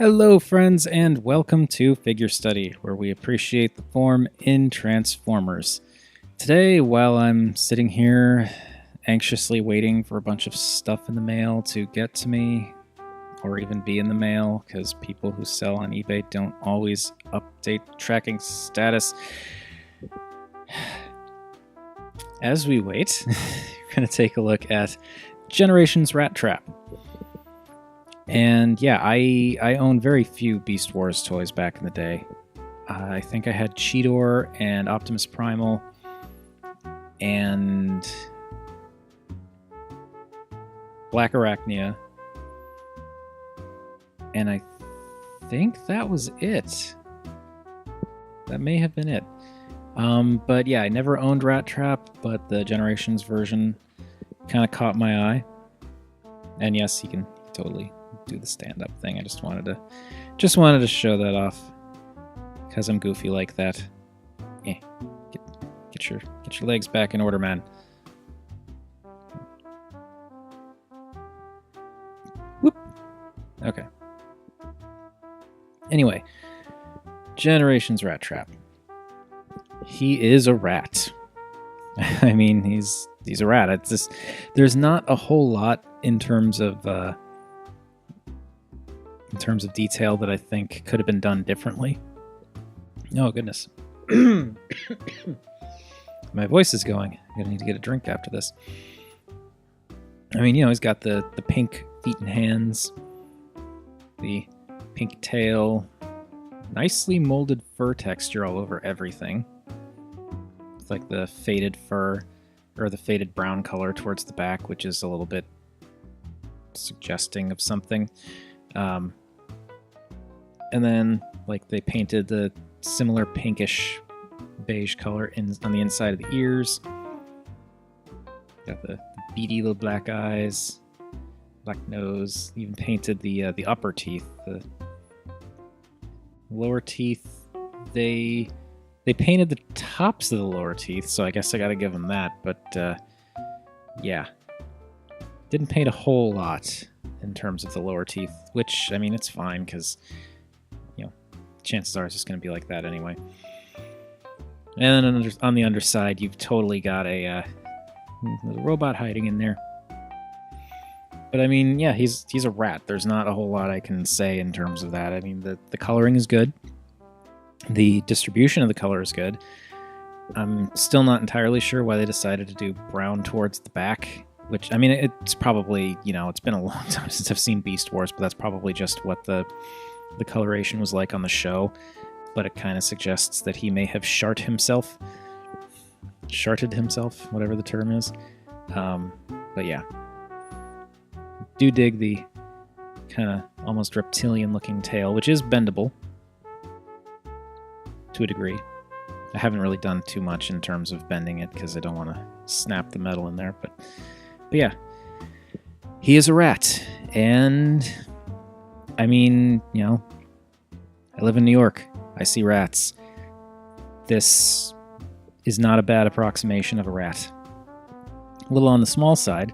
Hello, friends, and welcome to Figure Study, where we appreciate the form in Transformers. Today, while I'm sitting here anxiously waiting for a bunch of stuff in the mail to get to me, or even be in the mail, because people who sell on eBay don't always update tracking status. As we wait, we're going to take a look at Generations Rattrap. And yeah, I owned very few Beast Wars toys back in the day. I think I had Cheetor and Optimus Primal and Black Arachnia. And I think that was it. That may have been it. But yeah, I never owned Rattrap, but the Generations version kind of caught my eye. And yes, you can totally do the stand-up thing. I just wanted to show that off because I'm goofy like that. Get your legs back in order, man. Whoop. Okay. Anyway, Generations Rattrap. He is a rat. I mean, he's a rat. It's just there's not a whole lot in terms of detail that I think could have been done differently. Oh, goodness. My voice is going. I'm going to need to get a drink after this. I mean, he's got the pink feet and hands, the pink tail, nicely molded fur texture all over everything. It's like the faded fur, or the faded brown color towards the back, which is a little bit suggesting of something. And then, like, they painted the similar pinkish beige color on the inside of the ears. Got the beady little black eyes, black nose. Even painted the upper teeth. The lower teeth, they painted the tops of the lower teeth, so I guess I gotta give them that. But yeah, didn't paint a whole lot in terms of the lower teeth, which, I mean, it's fine because chances are it's just going to be like that anyway. And then on the underside, you've totally got a robot hiding in there. But I mean, yeah, he's a rat. There's not a whole lot I can say in terms of that. I mean, the coloring is good. The distribution of the color is good. I'm still not entirely sure why they decided to do brown towards the back, which, I mean, it's probably, it's been a long time since I've seen Beast Wars, but that's probably just what the coloration was like on the show. But it kind of suggests that he may have sharted himself, whatever the term is. But yeah, do dig the kind of almost reptilian looking tail, which is bendable to a degree. I haven't really done too much in terms of bending it because I don't want to snap the metal in there, but yeah, he is a rat. And I mean, I live in New York. I see rats. This is not a bad approximation of a rat. A little on the small side,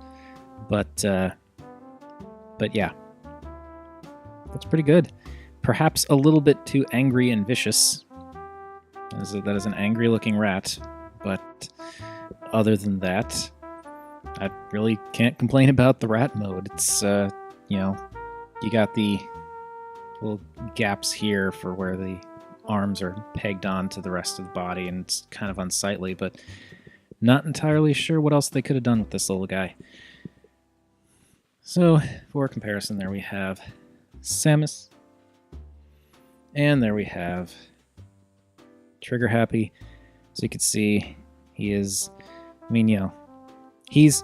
but yeah, that's pretty good. Perhaps a little bit too angry and vicious. That is an angry-looking rat, but other than that, I really can't complain about the rat mode. It's you got the little gaps here for where the arms are pegged on to the rest of the body, and it's kind of unsightly, but not entirely sure what else they could have done with this little guy. So, for comparison, there we have Samus, and there we have Trigger Happy. So you can see he is, I mean, he's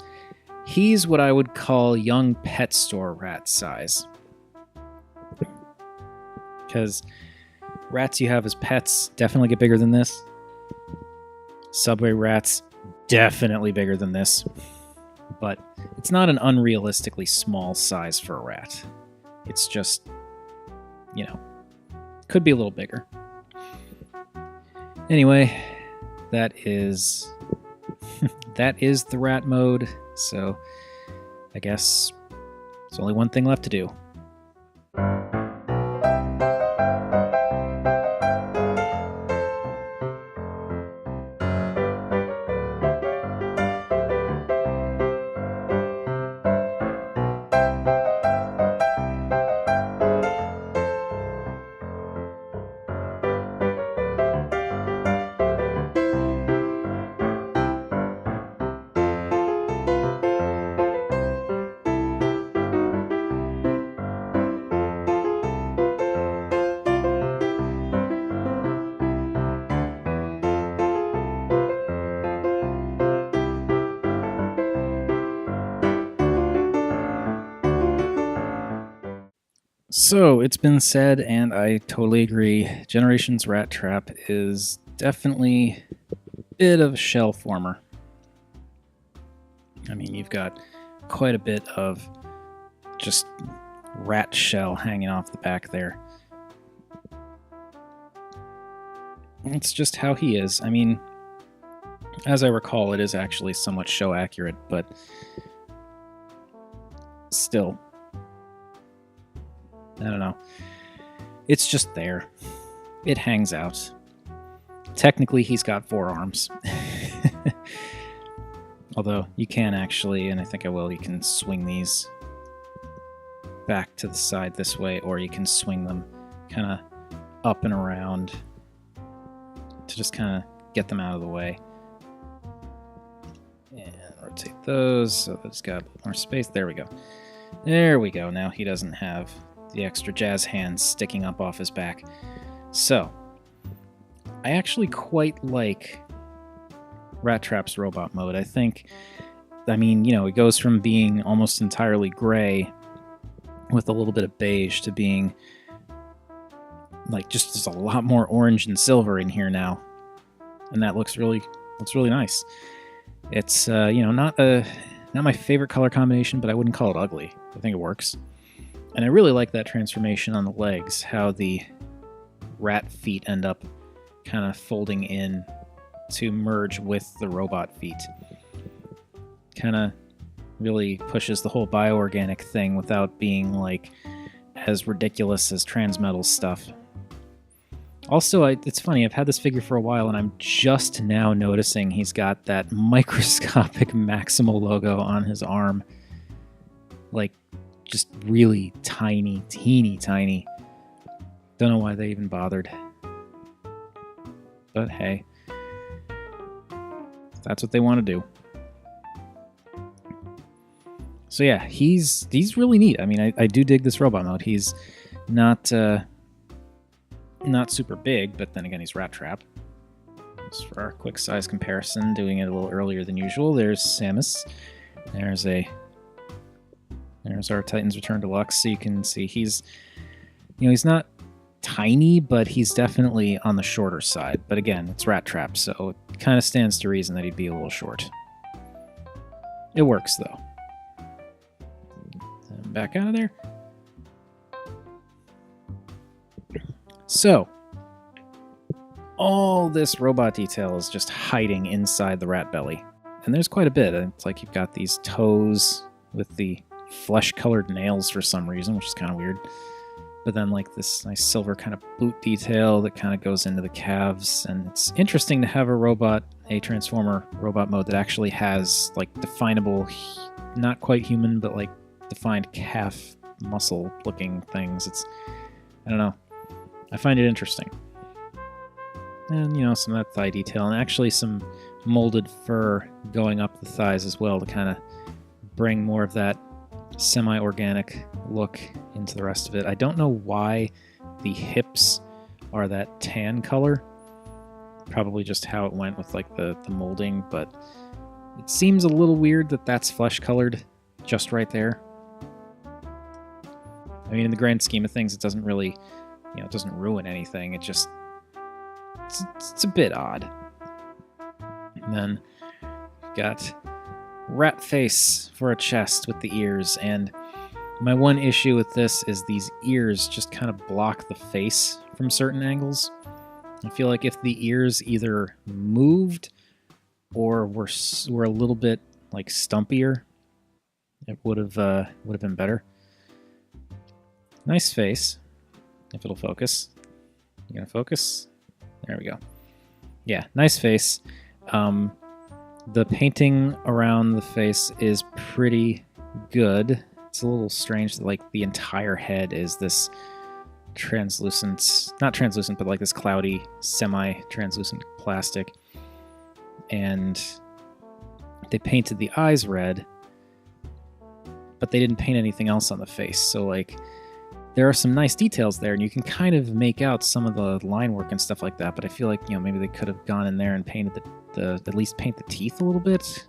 what I would call young pet store rat size. Because rats you have as pets definitely get bigger than this. Subway rats, definitely bigger than this. But it's not an unrealistically small size for a rat. It's just, could be a little bigger. Anyway, that is the rat mode. So I guess there's only one thing left to do. So it's been said, and I totally agree, Generations Rattrap is definitely a bit of a shell former. I mean, you've got quite a bit of just rat shell hanging off the back there. It's just how he is. I mean, as I recall, it is actually somewhat show accurate, but still, I don't know. It's just there. It hangs out. Technically, he's got 4 arms. Although, you can actually, and I think I will, you can swing these back to the side this way, or you can swing them kind of up and around to just kind of get them out of the way. And rotate those so that it's got a little more space. There we go. There we go. Now he doesn't have the extra jazz hands sticking up off his back. So, I actually quite like Rattrap's robot mode. I mean, you know, it goes from being almost entirely gray with a little bit of beige to being like just there's a lot more orange and silver in here now, and that looks really nice. It's you know, not my favorite color combination, but I wouldn't call it ugly. I think it works, and I really like that transformation on the legs. How the rat feet end up kind of folding in to merge with the robot feet. Kind of really pushes the whole bioorganic thing without being like as ridiculous as Transmetal stuff. Also, it's funny, I've had this figure for a while and I'm just now noticing he's got that microscopic Maximal logo on his arm. Like, just really tiny, teeny tiny. Don't know why they even bothered. But hey, that's what they want to do. So yeah, he's really neat. I mean, I do dig this robot mode. He's not super big, but then again, he's Rattrap. Just for our quick size comparison, doing it a little earlier than usual. There's Samus. There's our Titan's Return Deluxe. So you can see he's not tiny, but he's definitely on the shorter side. But again, it's Rattrap, so it kind of stands to reason that he'd be a little short. It works though. Back out of there. So, all this robot detail is just hiding inside the rat belly. And there's quite a bit. It's like you've got these toes with the flesh-colored nails for some reason, which is kind of weird. But then like this nice silver kind of boot detail that kind of goes into the calves. And it's interesting to have a Transformer robot mode that actually has like definable, not quite human, but like defined calf muscle looking things. I don't know. I find it interesting. And, you know, some of that thigh detail, and actually some molded fur going up the thighs as well to kind of bring more of that semi-organic look into the rest of it. I don't know why the hips are that tan color. Probably just how it went with like the molding, but it seems a little weird that that's flesh colored just right there. I mean, in the grand scheme of things, it doesn't really, it doesn't ruin anything. It's a bit odd. And then we've got rat face for a chest with the ears, and my one issue with this is these ears just kind of block the face from certain angles. I feel like if the ears either moved or were a little bit like stumpier, it would have been better. Nice face, if it'll focus. You gonna focus? There we go. Yeah, nice face. The painting around the face is pretty good. It's a little strange that like the entire head is this translucent, not translucent, but like this cloudy, semi-translucent plastic. And they painted the eyes red, but they didn't paint anything else on the face. So like, there are some nice details there, and you can kind of make out some of the line work and stuff like that, but I feel like, maybe they could have gone in there and painted at least paint the teeth a little bit,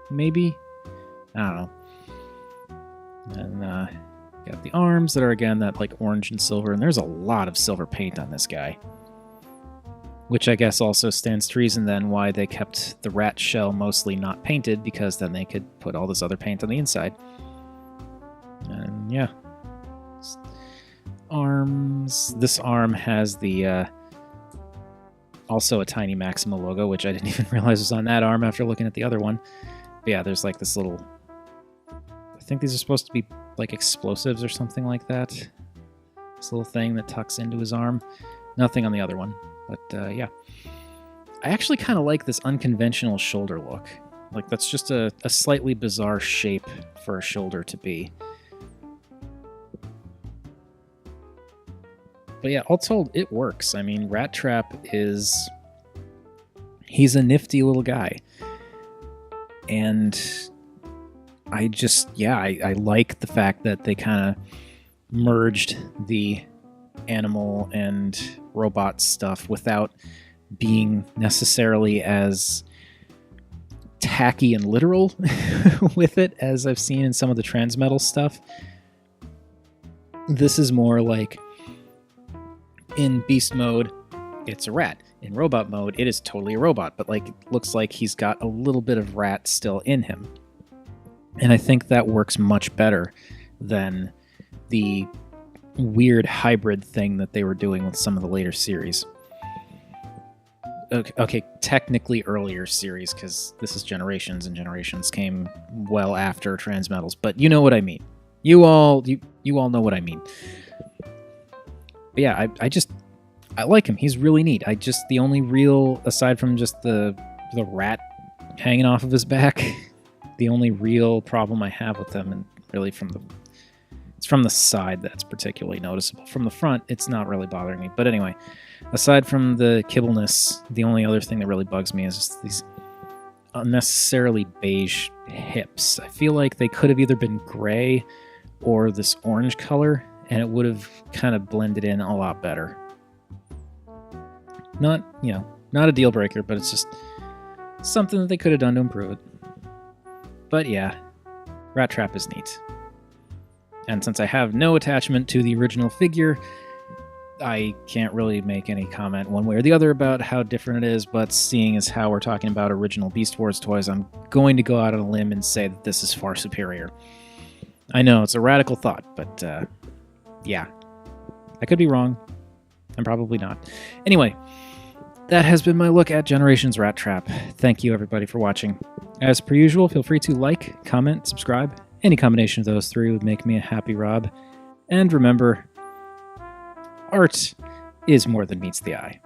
maybe? I don't know. And Got the arms that are, again, that like orange and silver, and there's a lot of silver paint on this guy. Which I guess also stands to reason then why they kept the rat shell mostly not painted, because then they could put all this other paint on the inside. And yeah. Arms. This arm has the also a tiny Maxima logo, which I didn't even realize was on that arm after looking at the other one. But yeah, there's like this little... I think these are supposed to be like explosives or something like that. This little thing that tucks into his arm. Nothing on the other one. But yeah, I actually kind of like this unconventional shoulder look. Like, that's just a slightly bizarre shape for a shoulder to be. But yeah, all told, it works. I mean, Rattrap is... he's a nifty little guy. And I just, yeah, I like the fact that they kind of merged the animal and robot stuff without being necessarily as tacky and literal with it as I've seen in some of the Transmetal stuff. This is more like, in beast mode, it's a rat. In robot mode, it is totally a robot, but like, it looks like he's got a little bit of rat still in him. And I think that works much better than the weird hybrid thing that they were doing with some of the later series. Okay, technically earlier series, because this is Generations, and Generations came well after Transmetals, but you know what I mean. You all know what I mean. But yeah, I like him. He's really neat. The only real, aside from just the rat hanging off of his back, the only real problem I have with them, and really it's from the side that's particularly noticeable. From the front, it's not really bothering me. But anyway, aside from the kibbleness, the only other thing that really bugs me is just these unnecessarily beige hips. I feel like they could have either been gray or this orange color, and it would have kind of blended in a lot better. Not a deal breaker, but it's just something that they could have done to improve it. But yeah, Rattrap is neat. And since I have no attachment to the original figure, I can't really make any comment one way or the other about how different it is, but seeing as how we're talking about original Beast Wars toys, I'm going to go out on a limb and say that this is far superior. I know, it's a radical thought, but yeah. I could be wrong. I'm probably not. Anyway, that has been my look at Generations Rattrap. Thank you, everybody, for watching. As per usual, feel free to like, comment, subscribe. Any combination of those three would make me a happy Rob. And remember, art is more than meets the eye.